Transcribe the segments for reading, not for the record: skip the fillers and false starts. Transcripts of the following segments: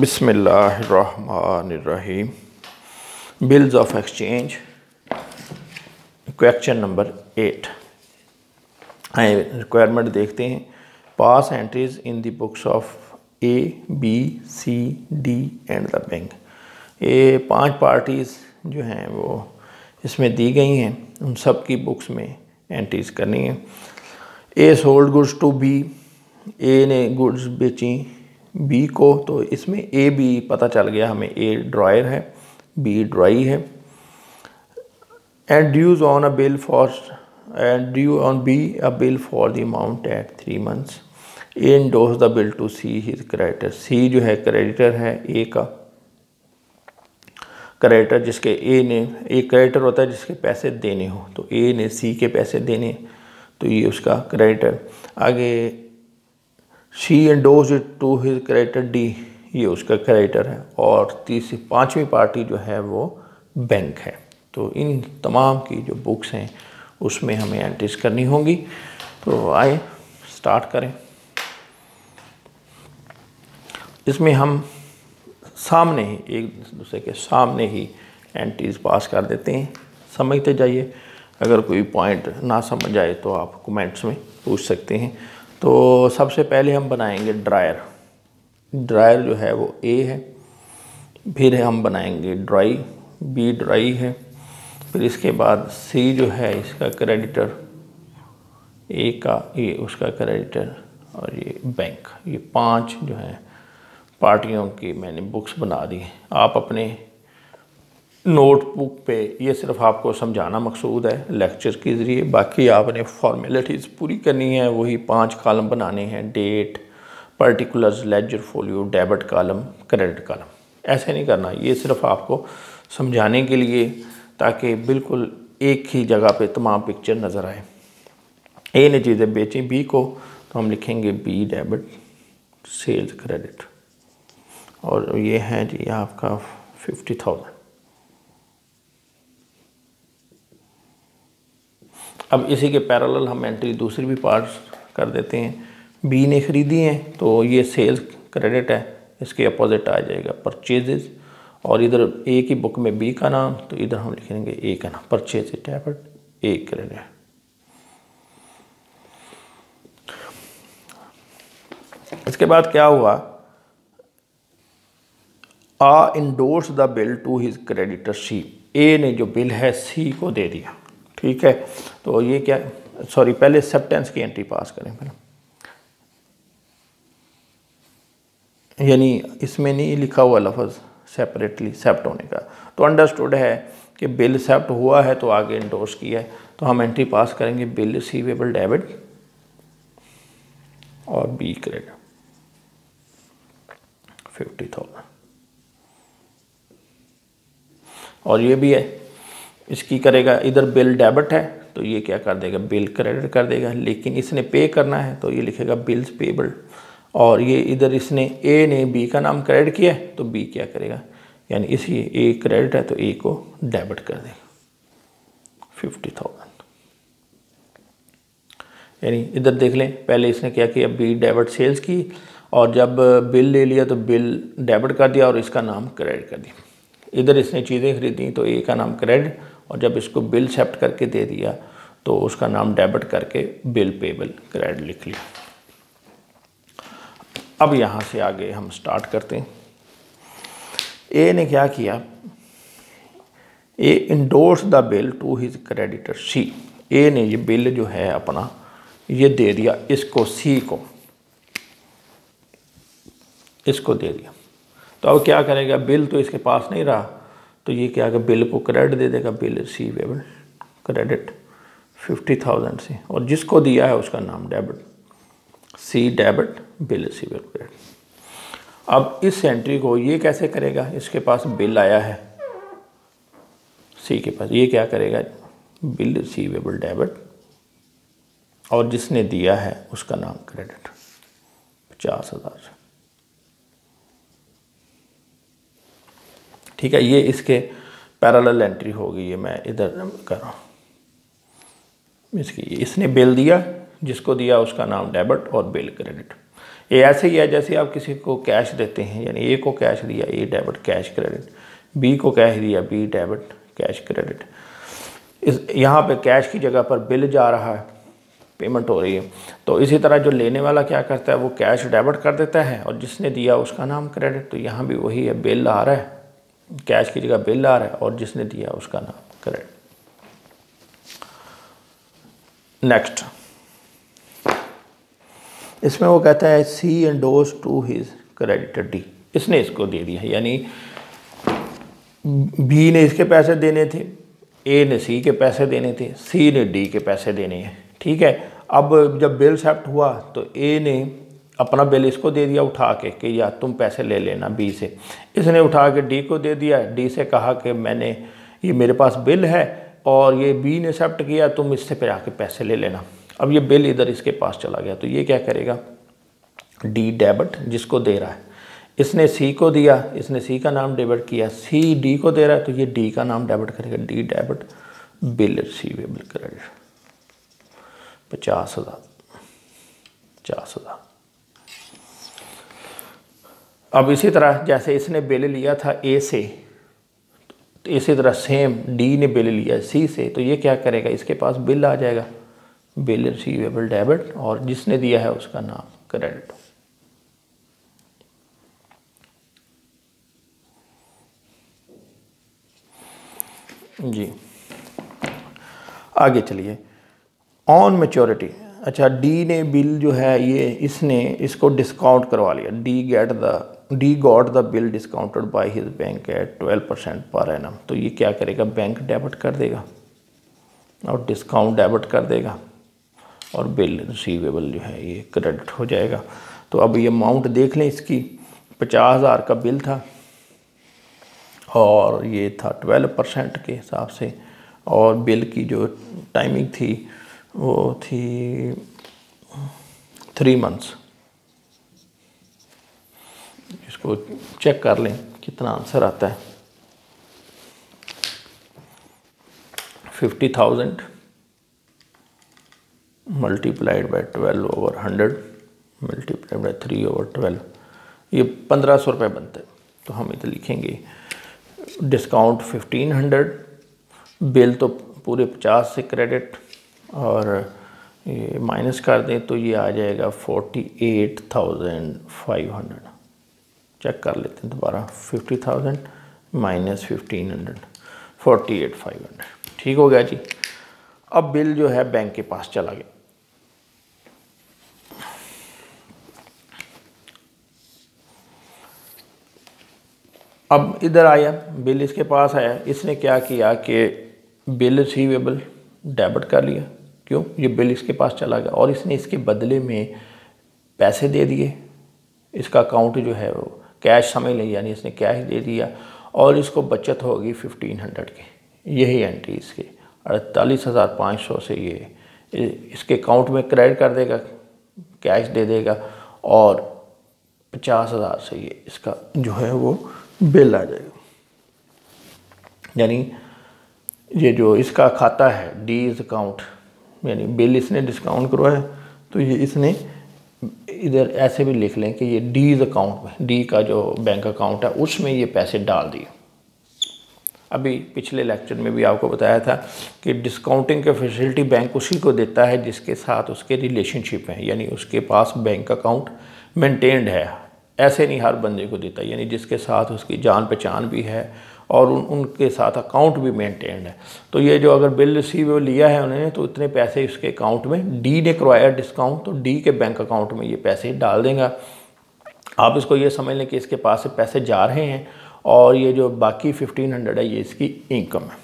बिस्मिल्लाहिर्रहमानिर्रहीम। Bills of exchange, question number 8। आए requirement देखते हैं। Pass entries in the books of A B C D and the bank. ये 5 parties जो हैं वो इसमें दी गई हैं, उन सब की बुक्स में एंट्रीज करनी है। A sold goods to B, A ने गुड्स बेची बी को, तो इसमें ए बी पता चल गया हमें। ए ड्रायर है, बी ड्राई है। And draws on a bill for drew on B a bill for the amount at 3 months। A endorse the bill to C his creditor. C जो है creditor है ए का। क्रेडिटर जिसके ए ने, एक creditor होता है जिसके पैसे देने हो, तो ए ने सी के पैसे देने, तो ये उसका क्रेडिटर। आगे she endorse it to his creditor D, ये उसका क्रेडिटर है। और तीसरी 5वीं पार्टी जो है वो बैंक है। तो इन तमाम की जो बुक्स हैं उसमें हमें एंट्रीज करनी होंगी। तो आए स्टार्ट करें। इसमें हम सामने ही, एक दूसरे के सामने ही एंट्रीज पास कर देते हैं। समझते जाइए। अगर कोई पॉइंट ना समझ आए तो आप कमेंट्स में पूछ सकते हैं। तो सबसे पहले हम बनाएंगे ड्रायर। ड्रायर जो है वो ए है। फिर हम बनाएंगे ड्राई, बी ड्राई है। फिर इसके बाद सी जो है इसका क्रेडिटर, ए का ये उसका क्रेडिटर, और ये बैंक। ये 5 जो हैं पार्टियों की मैंने बुक्स बना दी। आप अपने नोटबुक पे, ये सिर्फ आपको समझाना मकसूद है लेक्चर के ज़रिए, बाकी आपने फॉर्मेलिटीज़ पूरी करनी है। वही 5 कॉलम बनाने हैं, date, particulars, ledger folio, debit column, credit column. ऐसे नहीं करना, ये सिर्फ आपको समझाने के लिए, ताकि बिल्कुल एक ही जगह पे तमाम पिक्चर नज़र आए। ए ने चीज़ें बेची बी को, तो हम लिखेंगे बी डेबिट, सेल्स क्रेडिट, और ये है जी आपका 50,000। अब इसी के पैरेलल हम एंट्री दूसरी भी पार्ट्स कर देते हैं। बी ने ख़रीदी हैं तो ये सेल्स क्रेडिट है, इसके अपोजिट आ जाएगा परचेजेस। और इधर ए की बुक में बी का नाम, तो इधर हम लिखेंगे ए का नाम, परचेज डेबिट, ए क्रेडिट। इसके बाद क्या हुआ, A endorse the bill to his creditor C. A ने जो बिल है सी को दे दिया, ठीक है। तो ये क्या, सॉरी पहले एक्सेप्टेंस की एंट्री पास करें पहले। यानी इसमें नहीं लिखा हुआ लफ्ज़ सेपरेटली एक्सेप्ट होने का, तो अंडरस्टूड है कि बिल एक्सेप्ट हुआ है तो आगे इंडोर्स किया है। तो हम एंट्री पास करेंगे बिल रिसीवेबल डेबिट और बी क्रेडिट 50,000। और ये भी है, इसकी करेगा, इधर बिल डेबिट है तो ये क्या कर देगा, बिल क्रेडिट कर देगा। लेकिन इसने पे करना है तो ये लिखेगा बिल्स पेबल। और ये इधर इसने ए ने बी का नाम क्रेडिट किया है तो बी क्या करेगा, यानी इसी ए क्रेडिट है तो ए को डेबिट कर देगा 50,000। यानी इधर देख लें, पहले इसने क्या किया, बी डेबिट सेल्स की, और जब बिल ले लिया तो बिल डेबिट कर दिया और इसका नाम क्रेडिट कर दिया। इधर इसने चीज़ें खरीदी तो ए का नाम क्रेडिट, और जब इसको बिल एक्सेप्ट करके दे दिया तो उसका नाम डेबिट करके बिल पेबल क्रेडिट लिख लिया। अब यहाँ से आगे हम स्टार्ट करते हैं। ए ने क्या किया, A endorse the bill to his creditor C. A ने ये बिल जो है अपना ये दे दिया इसको, सी को, इसको दे दिया। तो अब क्या करेगा, बिल तो इसके पास नहीं रहा, तो ये क्या, बिल को क्रेडिट दे देगा, बिल रिसीवेबल क्रेडिट 50,000 से, और जिसको दिया है उसका नाम डेबिट, सी डेबिट, बिल रिसीवेबल क्रेडिट। अब इस एंट्री को ये कैसे करेगा, इसके पास बिल आया है सी के पास, ये क्या करेगा, बिल रिसीवेबल डेबिट, और जिसने दिया है उसका नाम क्रेडिट 50,000। ठीक है, ये इसके पैरेलल एंट्री होगी। ये मैं इधर कर रहा हूँ इसकी। इसने बिल दिया, जिसको दिया उसका नाम डेबिट और बिल क्रेडिट। ये ऐसे ही है जैसे आप किसी को कैश देते हैं, यानी ए को कैश दिया, ए डेबिट कैश क्रेडिट, बी को कैश दिया, बी डेबिट कैश क्रेडिट। इस यहाँ पे कैश की जगह पर बिल जा रहा है, पेमेंट हो रही है। तो इसी तरह जो लेने वाला क्या करता है, वो कैश डेबिट कर देता है और जिसने दिया उसका नाम क्रेडिट। तो यहाँ भी वही है, बिल आ रहा है, कैश की जगह बिल आ रहा है और जिसने दिया उसका नाम क्रेडिट। नेक्स्ट, इसमें वो कहता है C endorse to his creditor D, इसने इसको दे दिया, यानी बी ने इसके पैसे देने थे, ए ने सी के पैसे देने थे, सी ने डी के पैसे देने हैं, ठीक है। अब जब बिल एक्सेप्ट हुआ तो ए ने अपना बिल इसको दे दिया उठा के कि यार तुम पैसे ले लेना बी से, इसने उठा के डी को दे दिया, डी से कहा कि मैंने ये मेरे पास बिल है और ये बी ने एक्सेप्ट किया, तुम इससे फिर आके पैसे ले लेना। अब ये बिल इधर इसके पास चला गया, तो ये क्या करेगा, डी डेबिट जिसको दे रहा है, इसने सी को दिया, इसने सी का नाम डेबिट किया, सी डी को दे रहा है तो ये डी का नाम डेबिट करेगा, D debit bill receivable credit 50,000। अब इसी तरह जैसे इसने बिल लिया था ए से, तो इसी तरह सेम डी ने बिल लिया सी से, तो ये क्या करेगा, इसके पास बिल आ जाएगा, बिल रिसीवेबल डेबिट और जिसने दिया है उसका नाम क्रेडिट। जी आगे चलिए, ऑन मैच्योरिटी। अच्छा, डी ने बिल जो है ये इसने इसको डिस्काउंट करवा लिया, D got the bill discounted by his bank at 12% per annum. तो ये क्या करेगा, बैंक डेबिट कर देगा और डिस्काउंट डेबिट कर देगा और बिल रिसीवेबल जो है ये क्रेडिट हो जाएगा। तो अब ये अमाउंट देख लें, इसकी 50,000 का बिल था और ये था 12% के हिसाब से, और बिल की जो टाइमिंग थी वो थी 3 मंथ्स। इसको चेक कर लें कितना आंसर आता है। 50,000 मल्टीप्लाइड बाई 12/100 मल्टीप्लाइड बाई 3/12, ये 1,500 रुपये बनते हैं। तो हम इधर लिखेंगे डिस्काउंट 1,500, बिल तो पूरे 50 से क्रेडिट और ये माइनस कर दें तो ये आ जाएगा 48,500। चेक कर लेते हैं दोबारा, 50,000 माइनस 1,500 48,500, ठीक हो गया जी। अब बिल जो है बैंक के पास चला गया। अब इधर आया, बिल इसके पास आया, इसने क्या किया कि बिल रिसीवेबल डेबिट कर लिया, क्यों, ये बिल इसके पास चला गया और इसने इसके बदले में पैसे दे दिए। इसका अकाउंट जो है वो कैश समझ लें, यानी इसने कैश दे दिया और इसको बचत होगी 1,500 की। यही एंट्री इसके 48,500 से ये इसके अकाउंट में क्रेडिट कर देगा, कैश दे देगा और 50,000 से ये इसका जो है वो बिल आ जाएगा। यानी ये जो इसका खाता है डीज अकाउंट, यानी बिल इसने डिस्काउंट करवाया तो ये इसने इधर ऐसे भी लिख लें कि ये डीज अकाउंट में, डी का जो बैंक अकाउंट है उसमें ये पैसे डाल दिए। अभी पिछले लेक्चर में भी आपको बताया था कि डिस्काउंटिंग की फैसिलिटी बैंक उसी को देता है जिसके साथ उसके रिलेशनशिप है, यानी उसके पास बैंक अकाउंट मेंटेन्ड है। ऐसे नहीं हर बंदे को देता, यानी जिसके साथ उसकी जान पहचान भी है और उनके साथ अकाउंट भी मेंटेन्ड है। तो ये जो अगर बिल रिसीवेबल लिया है उन्होंने तो इतने पैसे इसके अकाउंट में, डी ने करवाया डिस्काउंट तो डी के बैंक अकाउंट में ये पैसे डाल देगा। आप इसको ये समझ लें कि इसके पास से पैसे जा रहे हैं और ये जो बाकी 1,500 है ये इसकी इनकम है।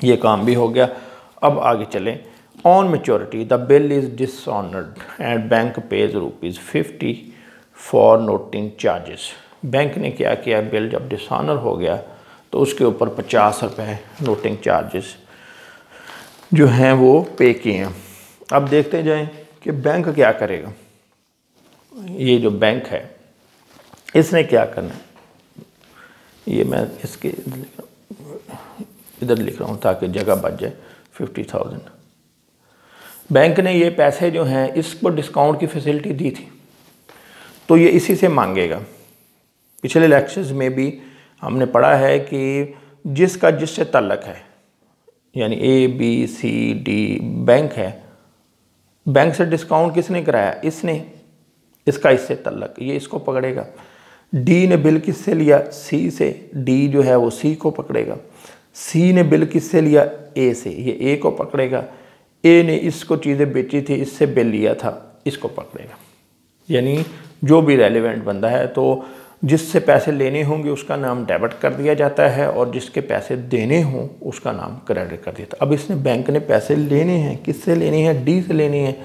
ये काम भी हो गया। अब आगे चलें, on maturity the bill is dishonoured and bank page ₹50 for noting charges. Bank ने क्या किया, बिल जब डिसऑनर हो गया तो उसके ऊपर 50 रुपये नोटिंग चार्जेस जो हैं वो पे किए हैं। अब देखते जाएं कि बैंक क्या करेगा। ये जो बैंक है इसने क्या करना है, ये मैं इसके इधर लिख रहा हूँ ताकि जगह बच जाए। 50,000 बैंक ने ये पैसे जो हैं इसको डिस्काउंट की फैसिलिटी दी थी, तो ये इसी से मांगेगा। पिछले लेक्चर्स में भी हमने पढ़ा है कि जिसका जिससे ताल्लुक़ है, यानी A B C D bank है, बैंक से डिस्काउंट किसने कराया? इसने, इसका इससे ताल्लुक़, ये इसको पकड़ेगा। डी ने बिल किससे लिया? सी से, डी जो है वो सी को पकड़ेगा। सी ने बिल किससे लिया? ए से, ये ए को पकड़ेगा। ए ने इसको चीज़ें बेची थी, इससे बिल लिया था, इसको पकड़ेगा। यानी जो भी रेलिवेंट बंदा है, तो जिससे पैसे लेने होंगे उसका नाम डेबिट कर दिया जाता है और जिसके पैसे देने हों उसका नाम क्रेडिट कर दिया जाता है। अब इसने बैंक ने पैसे लेने हैं, किससे लेने हैं? डी से लेने हैं,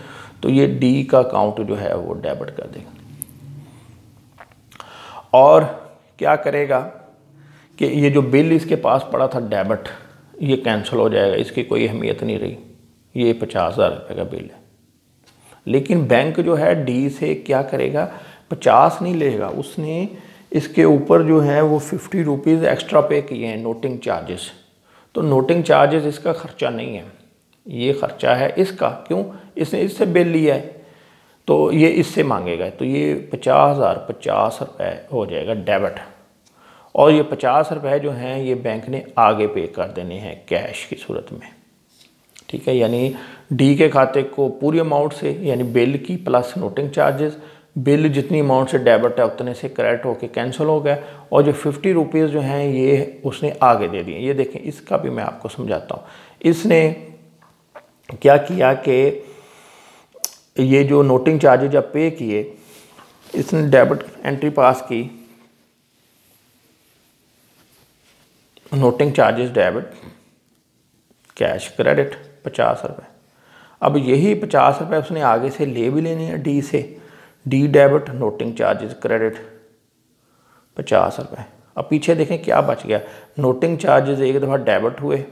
तो ये डी का अकाउंट जो है वो डेबिट कर देगा। और क्या करेगा कि ये जो बिल इसके पास पड़ा था डेबिट, ये कैंसिल हो जाएगा, इसकी कोई अहमियत नहीं रही। ये 50,000 रुपये का बिल है। लेकिन बैंक जो है डी से क्या करेगा? 50 नहीं लेगा, उसने इसके ऊपर जो है वो 50 रुपीज़ एक्स्ट्रा पे किए हैं, नोटिंग चार्जेस। तो नोटिंग चार्जेस इसका खर्चा नहीं है, ये खर्चा है इसका। क्यों? इसने इससे बिल लिया है, तो ये इससे मांगेगा। तो ये 50,050 रुपये हो जाएगा डेबिट। और ये 50 रुपये जो हैं ये बैंक ने आगे पे कर देने हैं कैश की सूरत में। ठीक है, यानी डी के खाते को पूरी अमाउंट से, यानी बिल की प्लस नोटिंग चार्जेस, बिल जितनी अमाउंट से डेबिट है उतने से क्रेडिट होके कैंसिल हो गया। और जो 50 रुपीज़ जो हैं ये उसने आगे दे दिए। ये देखें, इसका भी मैं आपको समझाता हूँ। इसने क्या किया कि ये जो नोटिंग चार्जेज जब पे किए, इसने डेबिट एंट्री पास की, noting charges debit, cash credit 50 रुपये। अब यही 50 रुपये उसने आगे से ले भी लेने हैं डी से, D debit, noting charges credit 50 रुपये। अब पीछे देखें क्या बच गया? नोटिंग चार्जेस एक दफ़ा डेबिट हुए,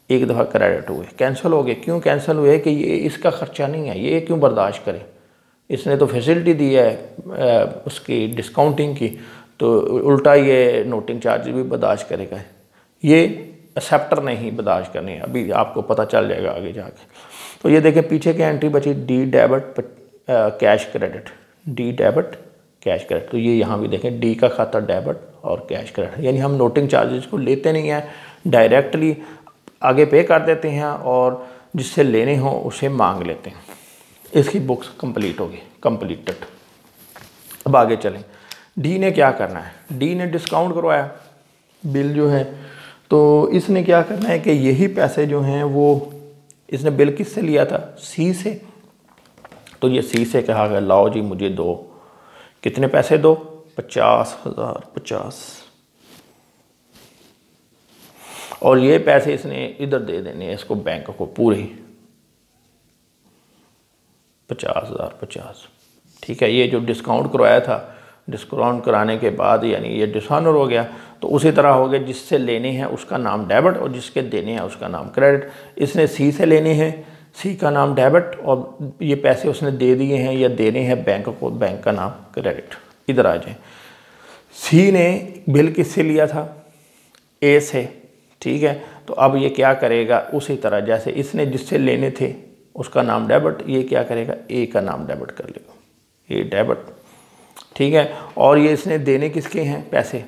एक दफ़ा क्रेडिट हुए, कैंसिल हो गए। क्यों कैंसिल हुए? कि ये इसका खर्चा नहीं है, ये क्यों बर्दाश्त करे? इसने तो फैसिलिटी दी है उसकी डिस्काउंटिंग की, तो उल्टा ये नोटिंग चार्ज भी बर्दाश्त करेगा। ये एक्सेप्टर नहीं बर्दाश्त करनी, अभी आपको पता चल जाएगा आगे जाके। तो ये देखें पीछे की एंट्री बची, D debit cash credit, D debit cash credit. तो ये यहाँ भी देखें, डी का खाता डेबिट और कैश क्रेडिट, यानी हम नोटिंग चार्जेस को लेते नहीं हैं, डायरेक्टली आगे पे कर देते हैं और जिससे लेने हों उसे मांग लेते हैं। इसकी बुक्स कंप्लीट होगी, कंप्लीटेड। अब आगे चलें, डी ने क्या करना है? डी ने डिस्काउंट करवाया बिल जो है, तो इसने क्या करना है कि यही पैसे जो हैं वो इसने बिल किससे लिया था? सी से। तो ये सी से कहा गया लाओ जी मुझे दो, कितने पैसे दो? 50,000 50। और ये पैसे इसने इधर दे देने इसको, बैंक को पूरे 50,000 50। ठीक है, ये जो डिस्काउंट करवाया था, डिस्काउंट कराने के बाद यानी ये डिसऑनर हो गया। तो उसी तरह हो गया, जिससे लेने हैं उसका नाम डेबिट और जिसके देने हैं उसका नाम क्रेडिट। इसने सी से लेने हैं, सी का नाम डेबिट, और ये पैसे उसने दे दिए हैं या देने हैं बैंक को, बैंक का नाम क्रेडिट। इधर आ जाए, सी ने बिल किससे लिया था? ए से। ठीक है, तो अब ये क्या करेगा? उसी तरह जैसे इसने जिससे लेने थे उसका नाम डेबिट, ये क्या करेगा? ए का नाम डेबिट कर लेगा, ए डेबिट। ठीक है, और ये इसने देने किसके हैं पैसे?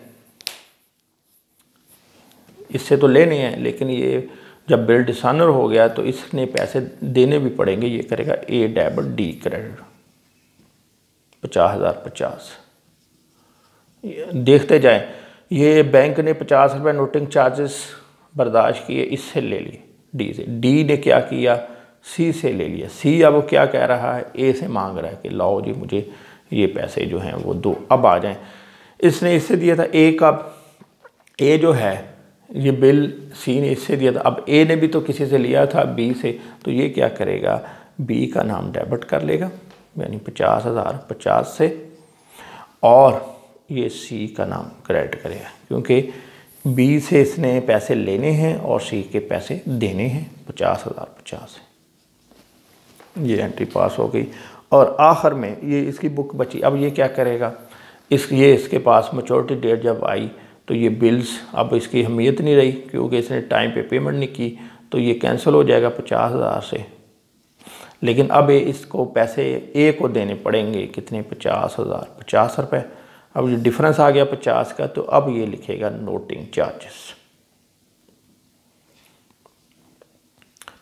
इससे तो लेने हैं, लेकिन ये जब बिल डिसऑनर हो गया तो इसने पैसे देने भी पड़ेंगे। ये करेगा ए डेबिट, डी क्रेडिट, 50,000 50। देखते जाएं, ये बैंक ने 50 रुपये नोटिंग चार्जेस बर्दाश्त किए, इससे ले लिए डी से। डी ने क्या किया? सी से ले लिया। सी अब वो क्या कह रहा है? ए से मांग रहा है कि लाओ जी मुझे ये पैसे जो हैं वो दो। अब आ जाएं, इसने इससे दिया था ए का, ए जो है ये बिल सी ने इससे दिया था। अब ए ने भी तो किसी से लिया था, बी से, तो ये क्या करेगा? बी का नाम डेबिट कर लेगा, यानी 50,000 50 से, और ये सी का नाम क्रेडिट करेगा, क्योंकि बी से इसने पैसे लेने हैं और सी के पैसे देने हैं 50,000 50 से। ये एंट्री पास हो गई। और आखिर में ये इसकी बुक बची। अब ये क्या करेगा? ये इसके पास मैच्योरिटी डेट जब आई तो ये बिल्स अब इसकी अहमियत नहीं रही, क्योंकि इसने टाइम पे पेमेंट नहीं की, तो ये कैंसिल हो जाएगा 50,000 से। लेकिन अब इसको पैसे ए को देने पड़ेंगे कितने, 50,000, 50 रुपये। अब ये डिफरेंस आ गया 50 का, तो अब ये लिखेगा नोटिंग चार्जेस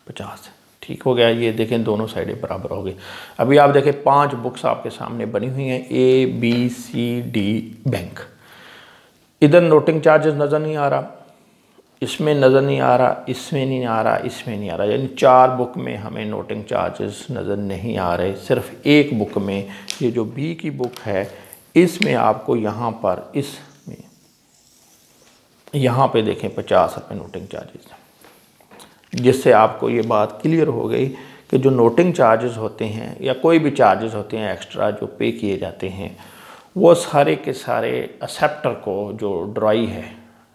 50। ठीक हो गया। ये देखें दोनों साइडें बराबर हो गई। अभी आप देखें 5 बुक्स आपके सामने बनी हुई हैं, A B C D bank. इधर नोटिंग चार्जेस नज़र नहीं आ रहा, इसमें नज़र नहीं आ रहा, इसमें नहीं आ रहा, इसमें नहीं आ रहा। यानी 4 बुक में हमें नोटिंग चार्जेस नज़र नहीं आ रहे। सिर्फ एक बुक में, ये जो बी की बुक है, इसमें आपको यहाँ पर इसमें यहाँ पे देखें 50 रुपये नोटिंग चार्जेस, जिससे आपको ये बात क्लियर हो गई कि जो नोटिंग चार्जेस होते हैं या कोई भी चार्जेस होते हैं एक्स्ट्रा जो पे किए जाते हैं, वो सारे के सारे एक्सेप्टर को, जो ड्राई है,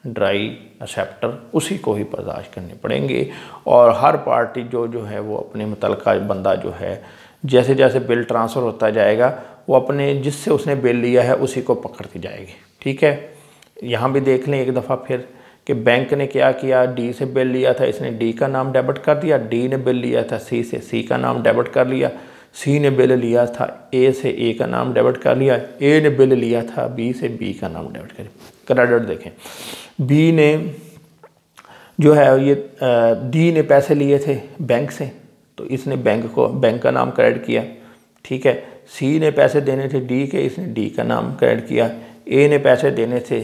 ड्राई एक्सेप्टर, उसी को ही बर्दाश्त करने पड़ेंगे। और हर पार्टी जो है वो अपने मुतलका बंदा जो है, जैसे जैसे बिल ट्रांसफ़र होता जाएगा, वो अपने जिससे उसने बिल लिया है उसी को पकड़ती जाएगी। ठीक है। यहाँ भी देख लें एक दफ़ा फिर कि बैंक ने क्या किया, डी से बिल लिया था, इसने डी का नाम डेबिट कर दिया, डी ने बिल लिया था सी से, सी का नाम डेबिट कर लिया, सी ने बिल लिया था ए से, ए का नाम डेबिट कर लिया, ए ने बिल लिया था बी से, बी का नाम डेबिट कर लिया। क्रेडिट देखें, बी ने जो है ये डी ने पैसे लिए थे बैंक से, तो इसने बैंक का नाम क्रेडिट किया। ठीक है। सी ने पैसे देने थे डी के, इसने डी का नाम क्रेडिट किया। ए ने पैसे देने थे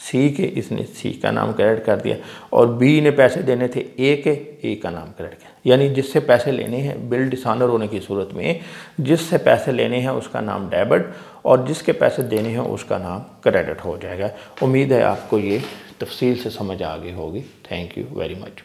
सी के, इसने सी का नाम क्रेडिट कर दिया। और बी ने पैसे देने थे ए के, ए का नाम क्रेडिट किया। यानी जिससे पैसे लेने हैं, बिल डिसऑनर होने की सूरत में जिससे पैसे लेने हैं उसका नाम डेबिट और जिसके पैसे देने हैं उसका नाम क्रेडिट हो जाएगा। उम्मीद है आपको ये तफसील से समझ आ गई होगी। Thank you very much.